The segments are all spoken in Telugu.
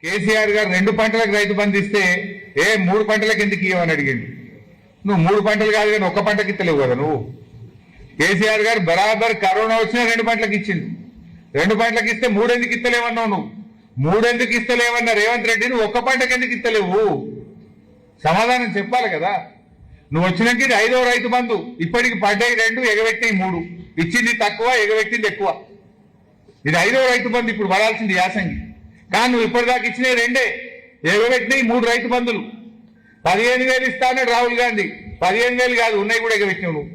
కేసీఆర్ గారు 2 పంటలకు రైతు బంధు ఇస్తే 3 పంటలకు ఎందుకు ఇవ్వని అడిగిండు. నువ్వు 3 పంటలు కాదు కానీ 1 పంటకి ఇస్తలేవు కదా నువ్వు. కేసీఆర్ గారు బరాబర్ కరోనా వచ్చినా 2 పంటలకు ఇచ్చిండు. 2 పంటలకు ఇస్తే 3 ఎందుకు ఇస్తలేవన్నావు నువ్వు. 3 ఎందుకు ఇస్తలేవన్న రేవంత్ రెడ్డి నువ్వు 1 పంటకి ఎందుకు ఇస్తలేవు సమాధానం చెప్పాలి కదా. నువ్వు వచ్చినాక ఇది 5వ రైతు బంధు. ఇప్పటికి పడ్డాయి 2, ఎగబెట్టినాయి 3. ఇచ్చింది తక్కువ, ఎగబెట్టింది ఎక్కువ. ఇది 5వ రైతు బంధు ఇప్పుడు పడాల్సింది యాసంగి. కానీ నువ్వు ఇప్పటిదాకా ఇచ్చినాయి 2, ఎగబెట్టినాయి 3 రైతు బంధులు. 15,000 ఇస్తా అన్నాడు రాహుల్ గాంధీ. 15,000 కాదు, ఉన్నాయి కూడా ఎగబెట్టినావు నువ్వు.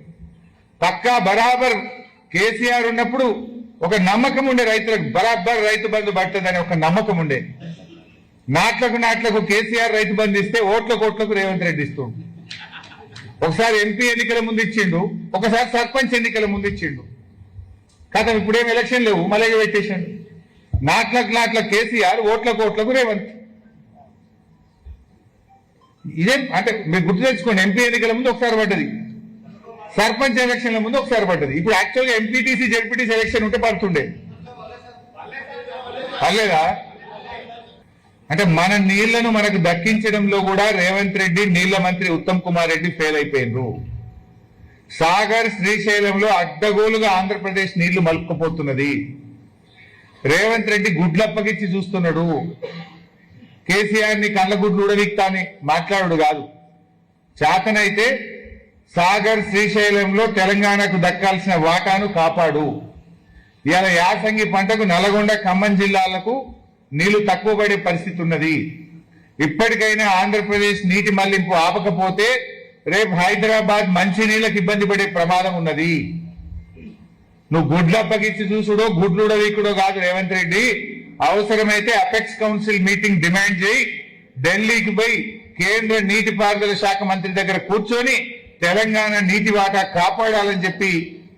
పక్కా బరాబర్ కేసీఆర్ ఉన్నప్పుడు ఒక నమ్మకం ఉండే రైతులకు బరాబర్ రైతు బంధు పడుతుందని ఒక నమ్మకం ఉండే. నాట్లకు కేసీఆర్ రైతు బంధు ఇస్తే ఓట్లకు రేవంత్ రెడ్డి ఇస్తుండు. ఒకసారి ఎంపీ ఎన్నికల ముందు ఇచ్చిండు, ఒకసారి సర్పంచ్ ఎన్నికల ముందు ఇచ్చిండు. కదా ఇప్పుడేం ఎలక్షన్ లేవు, మళ్ళీ పెట్టేశాడు. నాట్లకు కేసీఆర్, ఓట్లకు రేవంత్. ఇదేం అంటే మీరు గుర్తు తెచ్చుకోండి. ఎంపీ ఎన్నికల ముందు ఒకసారి పడ్డది, సర్పంచ్ ఎలక్షన్ల ముందు ఒకసారి పడ్డది. ఇప్పుడు యాక్చువల్గా ఎంపీటీసీ జెడ్పీటీసీ ఎలక్షన్ ఉంటే పడుతుండే, పర్లేదా? అంటే మన నీళ్లను మనకు దక్కించడంలో కూడా రేవంత్ రెడ్డి, నీళ్ల మంత్రి ఉత్తమ్ కుమార్ రెడ్డి ఫెయిల్ అయిపోయినరు. సాగర్, శ్రీశైలంలో అడ్డగోలుగా ఆంధ్రప్రదేశ్ నీళ్లు మలుపుకుపోతున్నది. రేవంత్ రెడ్డి గుడ్లప్పగిచ్చి చూస్తున్నాడు. కేసీఆర్ ని కళ్ళగుడ్లు ఉడవిక్తా అని మాట్లాడు కాదు. చేతనైతే సాగర్, శ్రీశైలంలో తెలంగాణకు దక్కాల్సిన వాటాను కాపాడు. ఇవాళ యాసంగి పంటకు నల్గొండ, ఖమ్మం జిల్లాలకు నీళ్లు తక్కువ పడే పరిస్థితి ఉన్నది. ఇప్పటికైనా ఆంధ్రప్రదేశ్ నీటి మళ్లింపు ఆపకపోతే రేపు హైదరాబాద్ మంచి నీళ్లకు ఇబ్బంది పడే ప్రమాదం ఉన్నది. నువ్వు గుడ్లప్పగిచ్చి చూసుడో గుడ్లుడవీకుడో కాదు రేవంత్ రెడ్డి. అవసరమైతే అపెక్స్ కౌన్సిల్ మీటింగ్ డిమాండ్ చేయి, ఢిల్లీకి పోయి కేంద్ర నీటిపారుదల శాఖ మంత్రి దగ్గర కూర్చొని తెలంగాణ నీటి వాటా కాపాడాలని చెప్పి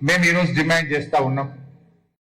మేము ఈరోజు డిమాండ్ చేస్తా ఉన్నాం.